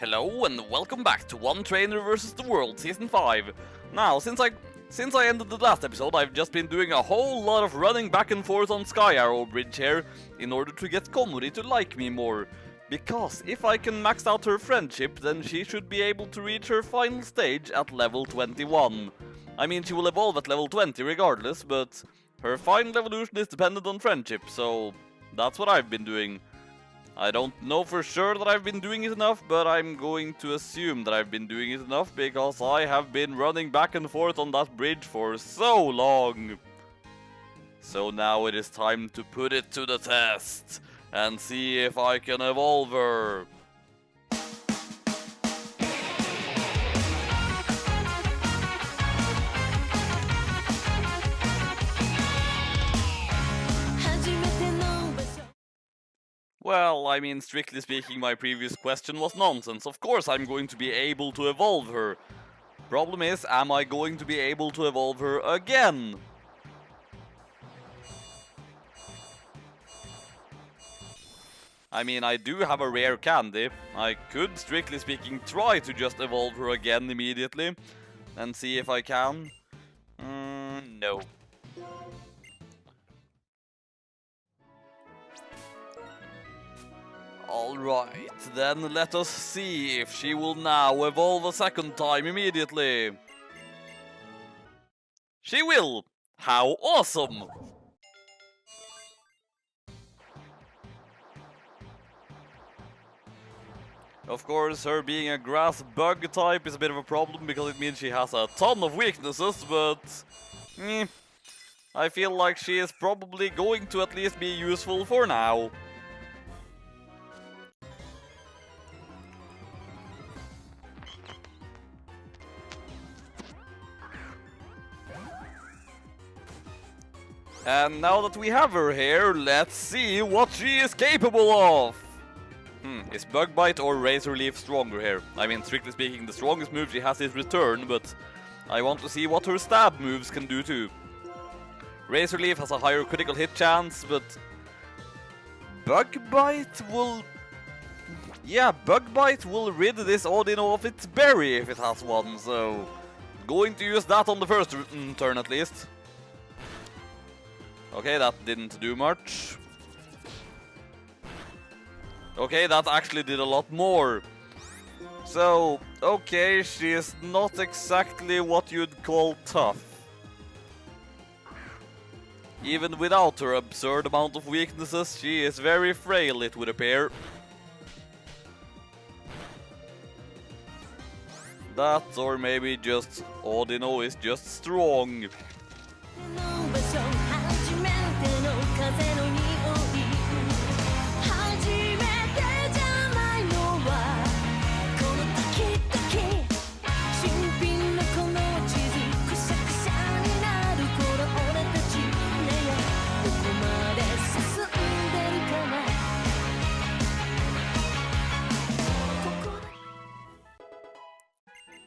Hello and welcome back to One Trainer vs. the World Season 5. Now, since I ended the last episode, I've just been doing a whole lot of running back and forth on Sky Arrow Bridge here in order to get Komori to like me more. Because if I can max out her friendship, then she should be able to reach her final stage at level 21. I mean, she will evolve at level 20 regardless, but her final evolution is dependent on friendship, so that's what I've been doing. I don't know for sure that I've been doing it enough, but I'm going to assume that I've been doing it enough because I have been running back and forth on that bridge for so long. So now it is time to put it to the test and see if I can evolve her. Well, I mean, strictly speaking, my previous question was nonsense. Of course I'm going to be able to evolve her. Problem is, am I going to be able to evolve her again? I mean, I do have a rare candy. I could, strictly speaking, try to just evolve her again immediately and see if I can. No. Alright, then let us see if she will now evolve a second time immediately. She will! How awesome! Of course, her being a grass bug type is a bit of a problem because it means she has a ton of weaknesses, but I feel like she is probably going to at least be useful for now. And now that we have her here, let's see what she is capable of! Is Bug Bite or Razor Leaf stronger here? I mean, strictly speaking, the strongest move she has is Return, but I want to see what her stab moves can do too. Razor Leaf has a higher critical hit chance, but Bug Bite will... Yeah, Bug Bite will rid this Audino of its berry if it has one, so... Going to use that on the first turn at least. Okay, that didn't do much. Okay, that actually did a lot more. So, okay, she is not exactly what you'd call tough. Even without her absurd amount of weaknesses, she is very frail, it would appear. That, or maybe just Audino is just strong.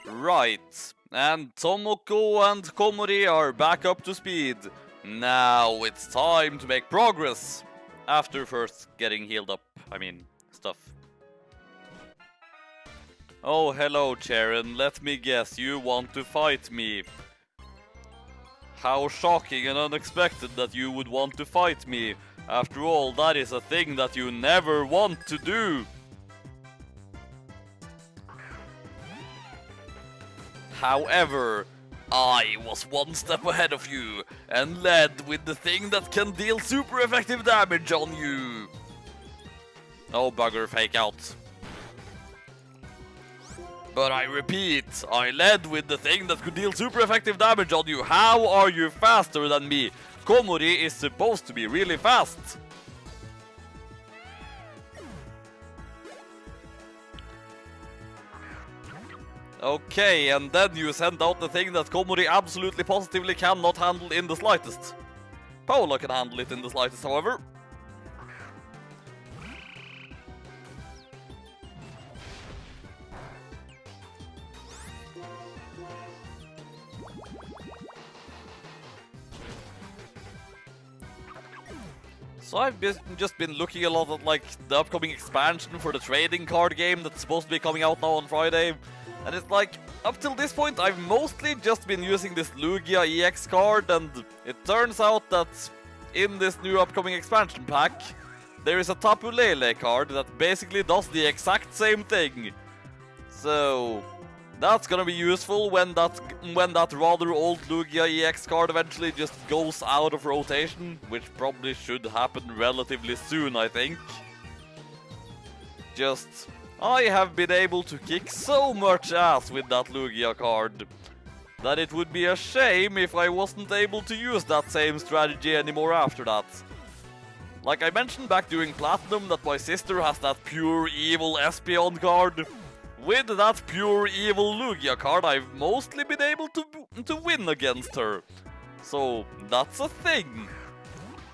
Right, and Tomoko and Komori are back up to speed. Now it's time to make progress. After first getting healed up, stuff. Oh, hello, Charon. Let me guess, you want to fight me. How shocking and unexpected that you would want to fight me. After all, that is a thing that you never want to do. However, I was one step ahead of you and led with the thing that can deal super effective damage on you. Oh, bugger, fake out. But I repeat, I led with the thing that could deal super effective damage on you. How are you faster than me? Komori is supposed to be really fast. Okay, and then you send out the thing that Komori absolutely positively cannot handle in the slightest. Paola can handle it in the slightest, however. So I've just been looking a lot at like the upcoming expansion for the trading card game that's supposed to be coming out now on Friday. And it's like, up till this point I've mostly just been using this Lugia EX card, and it turns out that in this new upcoming expansion pack there is a Tapu Lele card that basically does the exact same thing. So that's gonna be useful when that rather old Lugia EX card eventually just goes out of rotation, which probably should happen relatively soon, I think. I have been able to kick so much ass with that Lugia card that it would be a shame if I wasn't able to use that same strategy anymore after that. Like I mentioned back during Platinum that my sister has that pure evil Espeon card. With that pure evil Lugia card, I've mostly been able to win against her. So that's a thing.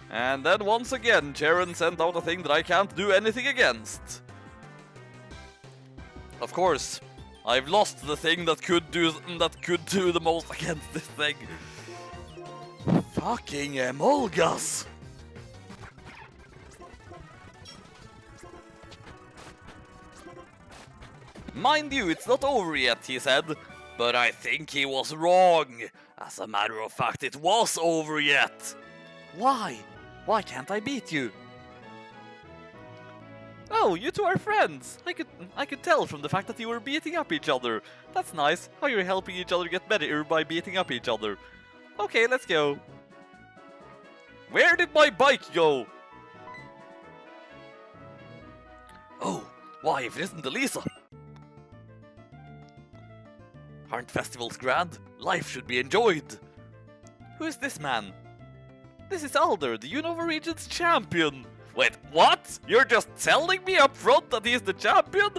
And then once again, Cheren sent out a thing that I can't do anything against. Of course, I've lost the thing that could do the most against this thing. Fucking Emolgas! Mind you, it's not over yet, he said, but I think he was wrong. As a matter of fact, it was over yet. Why? Why can't I beat you? Oh, you two are friends. I could tell from the fact that you were beating up each other. That's nice, how you're helping each other get better by beating up each other. Okay, let's go. Where did my bike go? Oh, why if it isn't Elisa? Aren't festivals grand? Life should be enjoyed. Who is this man? This is Alder, the Unova region's champion. Wait, what? You're just telling me up front that he's the champion?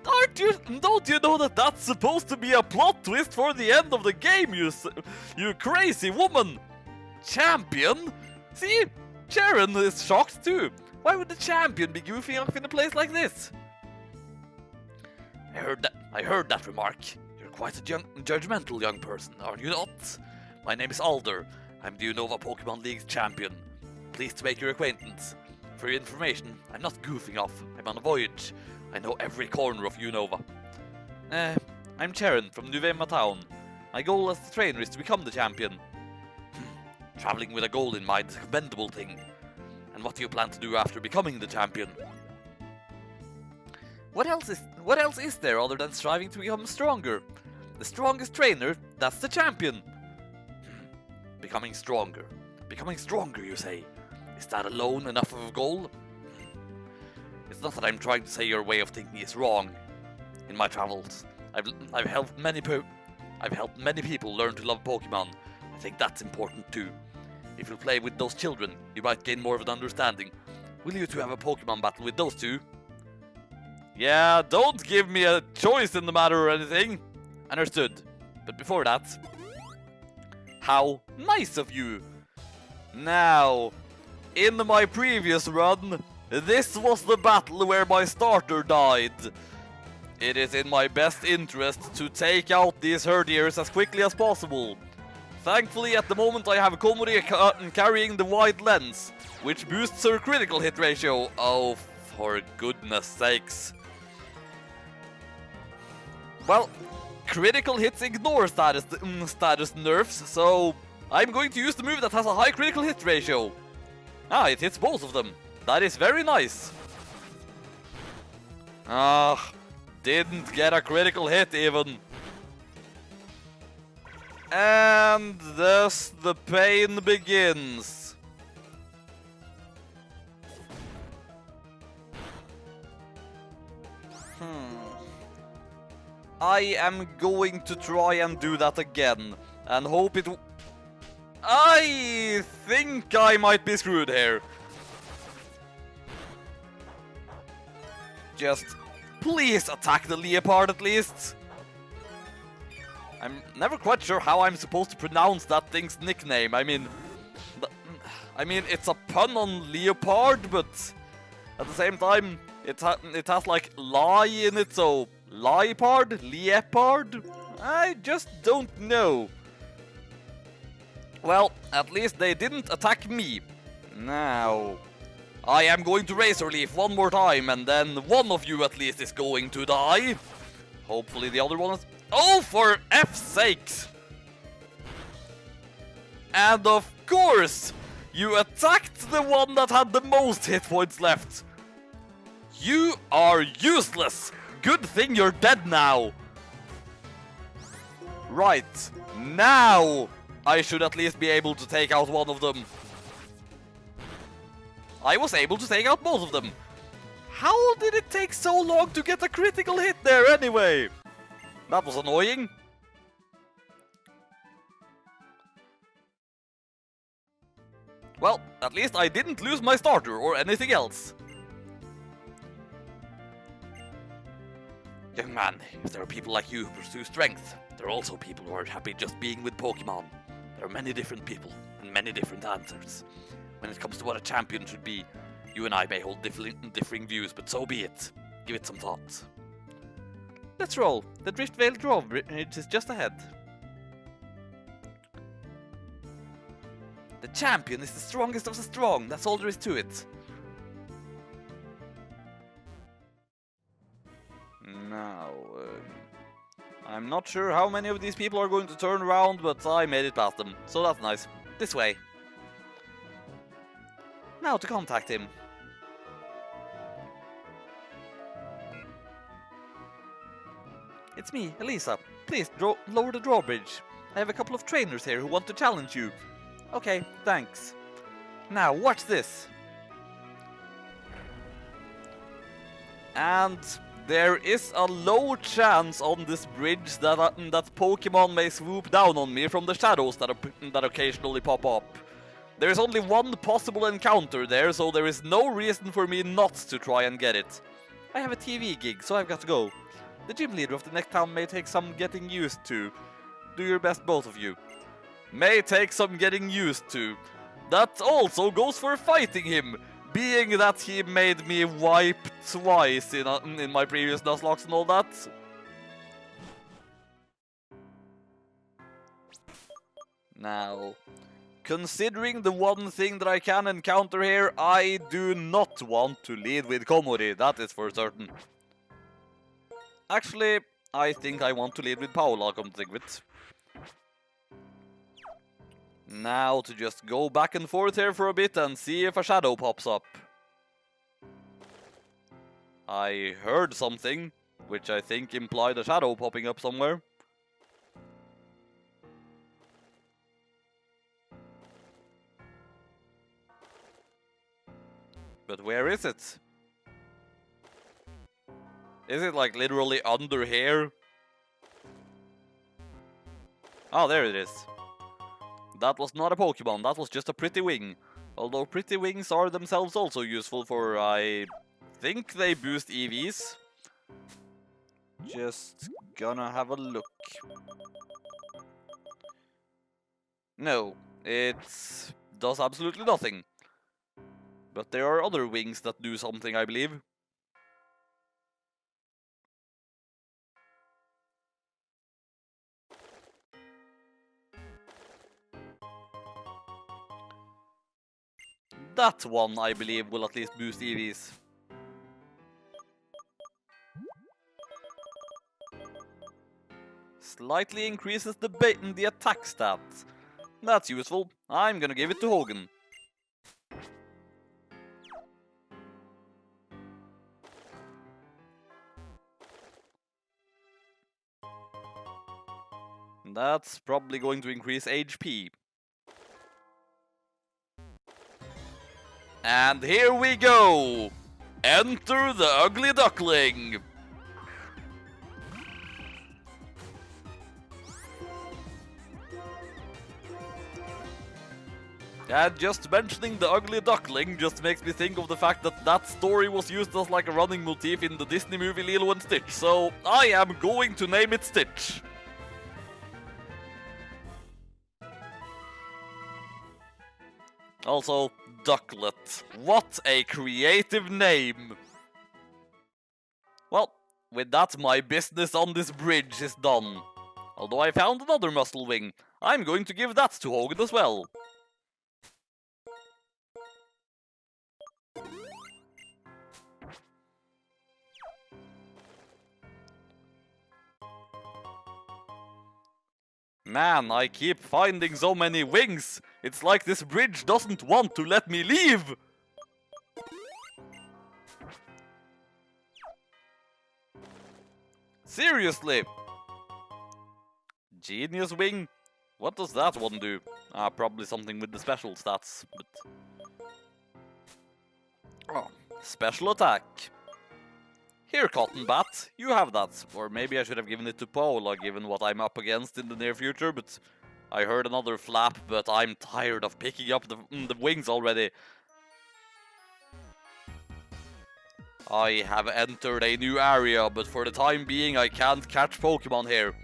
Don't you know that that's supposed to be a plot twist for the end of the game, you crazy woman? Champion? See, Cheren is shocked too. Why would the champion be goofing off in a place like this? I heard that remark. Quite a judgmental young person, are you not? My name is Alder. I'm the Unova Pokemon League's champion. Pleased to make your acquaintance. For your information, I'm not goofing off. I'm on a voyage. I know every corner of Unova. I'm Cheren from Nuvema Town. My goal as the trainer is to become the champion. Traveling with a goal in mind is a commendable thing. And what do you plan to do after becoming the champion? What else is there other than striving to become stronger? The strongest trainer, that's the champion. Becoming stronger. Becoming stronger, you say? Is that alone enough of a goal? It's not that I'm trying to say your way of thinking is wrong. In my travels, I've helped many people learn to love Pokemon. I think that's important too. If you play with those children, you might gain more of an understanding. Will you two have a Pokemon battle with those two? Yeah, don't give me a choice in the matter or anything. Understood. But before that... How nice of you! Now, in my previous run, this was the battle where my starter died. It is in my best interest to take out these Herdiers as quickly as possible. Thankfully, at the moment I have Komori carrying the wide lens, which boosts her critical hit ratio. Oh, for goodness sakes. Well, critical hits ignore status nerfs, so I'm going to use the move that has a high critical hit ratio. Ah, it hits both of them. That is very nice. Ah, didn't get a critical hit even. And thus the pain begins. I am going to try and do that again, and hope it... I think I might be screwed here. Just please attack the leopard at least. I'm never quite sure how I'm supposed to pronounce that thing's nickname. I mean, it's a pun on leopard, but at the same time, it has like lie in it, so leopard? Leopard? I just don't know. Well, at least they didn't attack me. Now, I am going to Razor Leaf one more time, and then one of you at least is going to die. Hopefully the other one is... Oh, for F's sakes! And of course, you attacked the one that had the most hit points left. You are useless! Good thing you're dead now. Right, now I should at least be able to take out one of them. I was able to take out both of them. How did it take so long to get a critical hit there anyway? That was annoying. Well, at least I didn't lose my starter or anything else. Young man, if there are people like you who pursue strength, there are also people who are happy just being with Pokémon. There are many different people and many different answers. When it comes to what a champion should be, you and I may hold differing views, but so be it. Give it some thought. Let's roll. The Driftvale drawbridge is just ahead. The champion is the strongest of the strong, that's all there is to it. Now, I'm not sure how many of these people are going to turn around, but I made it past them, so that's nice. This way. Now to contact him. It's me, Elisa. Please, lower the drawbridge. I have a couple of trainers here who want to challenge you. Okay, thanks. Now, watch this. And there is a low chance on this bridge that Pokemon may swoop down on me from the shadows that occasionally pop up. There is only one possible encounter there, so there is no reason for me not to try and get it. I have a TV gig, so I've got to go. The gym leader of the next town may take some getting used to. Do your best, both of you. May take some getting used to. That also goes for fighting him, being that he made me wipe twice in my previous Nuzlocke and all that. Now, considering the one thing that I can encounter here, I do not want to lead with Komori, that is for certain. Actually, I think I want to lead with Paola, come to think of it. Now to just go back and forth here for a bit and see if a shadow pops up. I heard something, which I think implied a shadow popping up somewhere. But where is it? Is it like literally under here? Oh, there it is. That was not a Pokemon, that was just a pretty wing. Although pretty wings are themselves also useful for, I think they boost EVs. Just gonna have a look. No, it does absolutely nothing. But there are other wings that do something, I believe. That one, I believe, will at least boost EVs. Slightly increases the attack stat. That's useful. I'm gonna give it to Hogan. That's probably going to increase HP. And here we go! Enter the ugly duckling! And just mentioning the ugly duckling just makes me think of the fact that that story was used as like a running motif in the Disney movie Lilo and Stitch, so I am going to name it Stitch. Also, Ducklet. What a creative name! Well, with that, my business on this bridge is done. Although I found another muscle wing, I'm going to give that to Hogan as well. Man, I keep finding so many wings. It's like this bridge doesn't want to let me leave. Seriously. Genius wing? What does that one do? Probably something with the special stats, but... Oh, special attack. Here, Cotton Bat, you have that. Or maybe I should have given it to Paola, given what I'm up against in the near future, but... I heard another flap, but I'm tired of picking up the wings already. I have entered a new area, but for the time being I can't catch Pokemon here.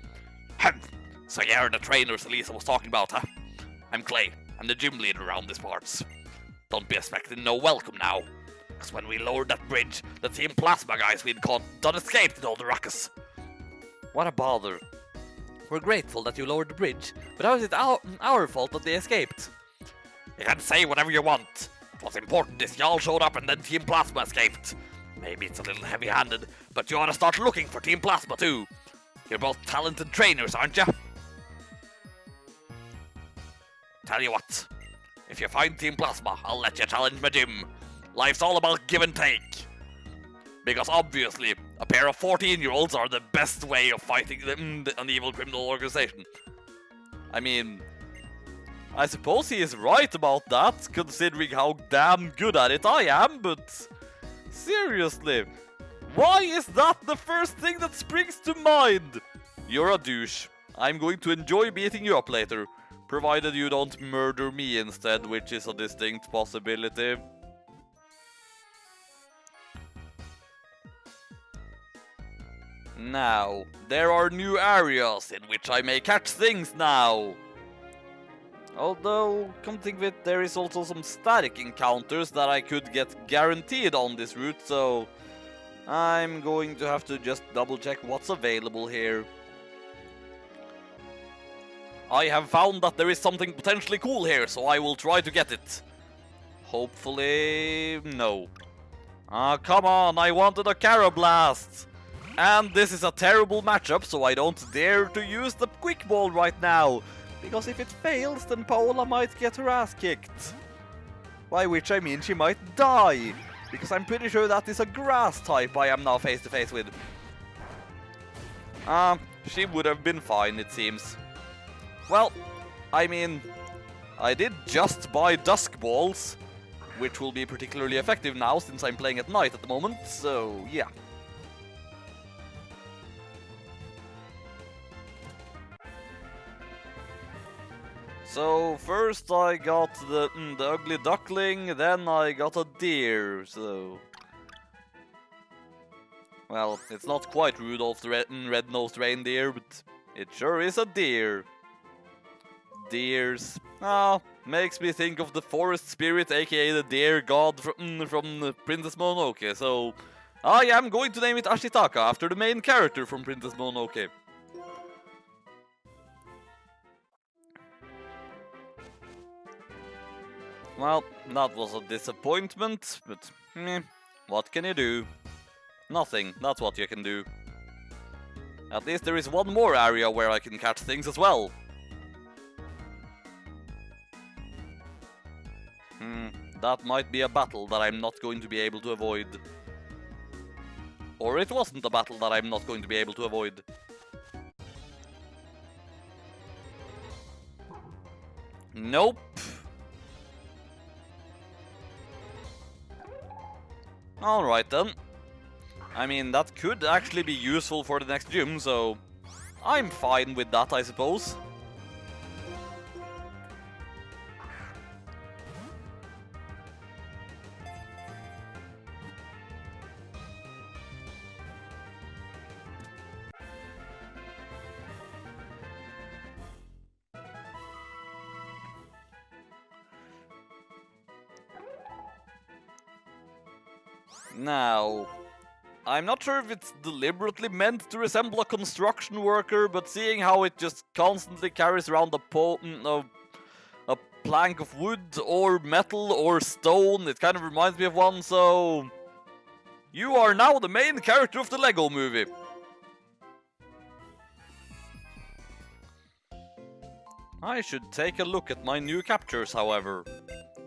So you're the trainers Elisa was talking about, huh? I'm Clay. I'm the gym leader around these parts. Don't be expecting no welcome now. Cause when we lowered that bridge, the Team Plasma guys we'd caught done escaped with all the ruckus. What a bother. We're grateful that you lowered the bridge, but how is it our fault that they escaped? You can say whatever you want. What's important is y'all showed up and then Team Plasma escaped. Maybe it's a little heavy-handed, but you ought to start looking for Team Plasma too. You're both talented trainers, aren't you? Tell you what, if you find Team Plasma, I'll let you challenge my gym. Life's all about give and take. Because obviously, a pair of 14-year-olds are the best way of fighting an evil criminal organization. I mean, I suppose he is right about that, considering how damn good at it I am, but... Seriously, why is that the first thing that springs to mind? You're a douche. I'm going to enjoy beating you up later, provided you don't murder me instead, which is a distinct possibility. Now, there are new areas in which I may catch things now. Although, come to think of it, there is also some static encounters that I could get guaranteed on this route, so... I'm going to have to just double check what's available here. I have found that there is something potentially cool here, so I will try to get it. Hopefully... no. Come on, I wanted a Carablast! And this is a terrible matchup, so I don't dare to use the Quick Ball right now. Because if it fails, then Paola might get her ass kicked. By which I mean she might die. Because I'm pretty sure that is a grass type I am now face to face with. She would have been fine, it seems. Well, I mean, I did just buy Dusk Balls, which will be particularly effective now since I'm playing at night at the moment, so yeah. So first I got the ugly duckling, then I got a deer, so... Well, it's not quite Rudolph the red-nosed reindeer, but it sure is a deer. Deers. Makes me think of the forest spirit, aka the deer god from Princess Mononoke, so... I am going to name it Ashitaka, after the main character from Princess Mononoke. Well, that was a disappointment, but what can you do? Nothing, that's what you can do. At least there is one more area where I can catch things as well. That might be a battle that I'm not going to be able to avoid. Or it wasn't a battle that I'm not going to be able to avoid. Nope. Alright then. I mean, that could actually be useful for the next gym, so... I'm fine with that, I suppose. Now, I'm not sure if it's deliberately meant to resemble a construction worker, but seeing how it just constantly carries around a plank of wood or metal or stone, it kind of reminds me of one, so... You are now the main character of the Lego movie. I should take a look at my new captures, however,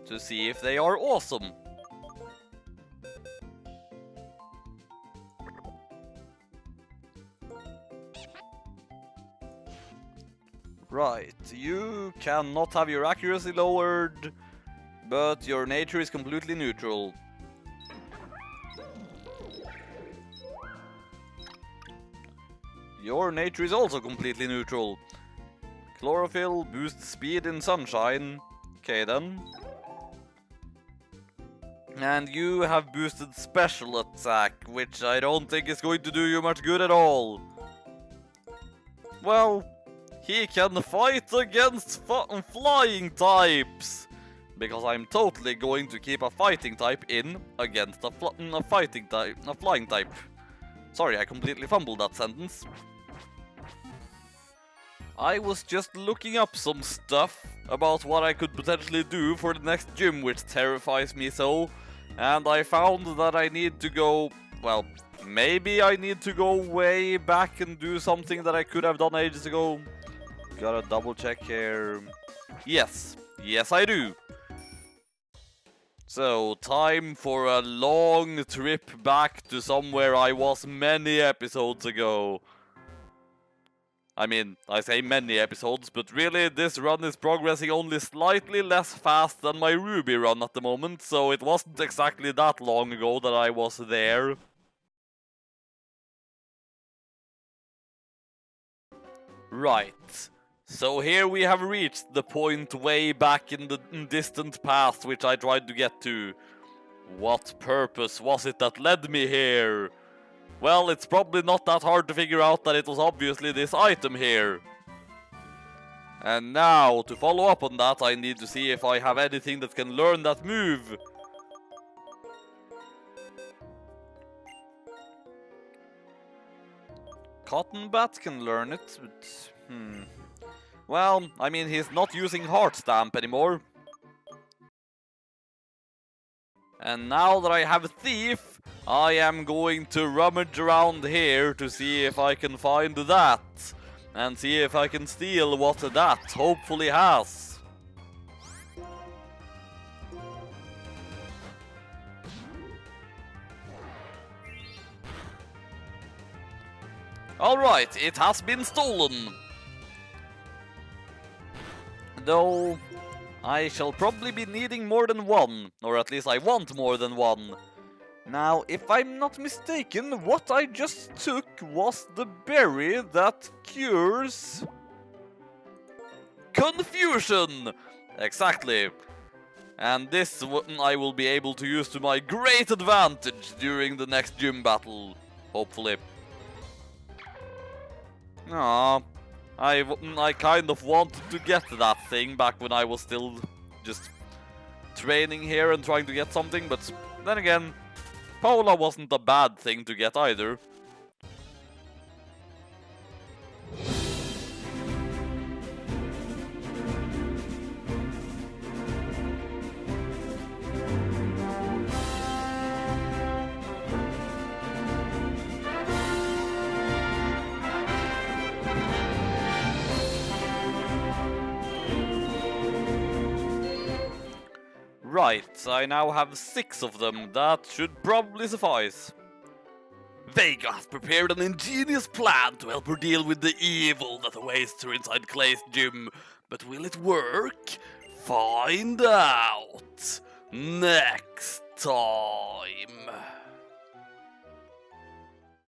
to see if they are awesome. Right, you cannot have your accuracy lowered, but your nature is completely neutral. Your nature is also completely neutral. Chlorophyll boosts speed in sunshine. Okay then. And you have boosted special attack, which I don't think is going to do you much good at all. Well, he can fight against flying types. Because I'm totally going to keep a fighting type in against a flying type. Sorry, I completely fumbled that sentence. I was just looking up some stuff about what I could potentially do for the next gym, which terrifies me so. And I found that I need to go, well, maybe I need to go way back and do something that I could have done ages ago. Gotta double check here. Yes, I do. So, time for a long trip back to somewhere I was many episodes ago. I mean, I say many episodes, but really this run is progressing only slightly less fast than my Ruby run at the moment, so it wasn't exactly that long ago that I was there. Right. So here we have reached the point way back in the distant past which I tried to get to. What purpose was it that led me here? Well, it's probably not that hard to figure out that it was obviously this item here. And now, to follow up on that, I need to see if I have anything that can learn that move. Cotton Bat can learn it, but... Well, I mean, he's not using Heart Stamp anymore. And now that I have Thief, I am going to rummage around here to see if I can find that. And see if I can steal what that hopefully has. Alright, it has been stolen. Though, I shall probably be needing more than one, or at least I want more than one. Now, if I'm not mistaken, what I just took was the berry that cures... confusion! Exactly. And this I will be able to use to my great advantage during the next gym battle. Hopefully. Aww. I kind of wanted to get that thing back when I was still just training here and trying to get something, but then again, Pola wasn't a bad thing to get either. Right, I now have 6 of them. That should probably suffice. Vega has prepared an ingenious plan to help her deal with the evil that awaits her inside Clay's gym. But will it work? Find out next time.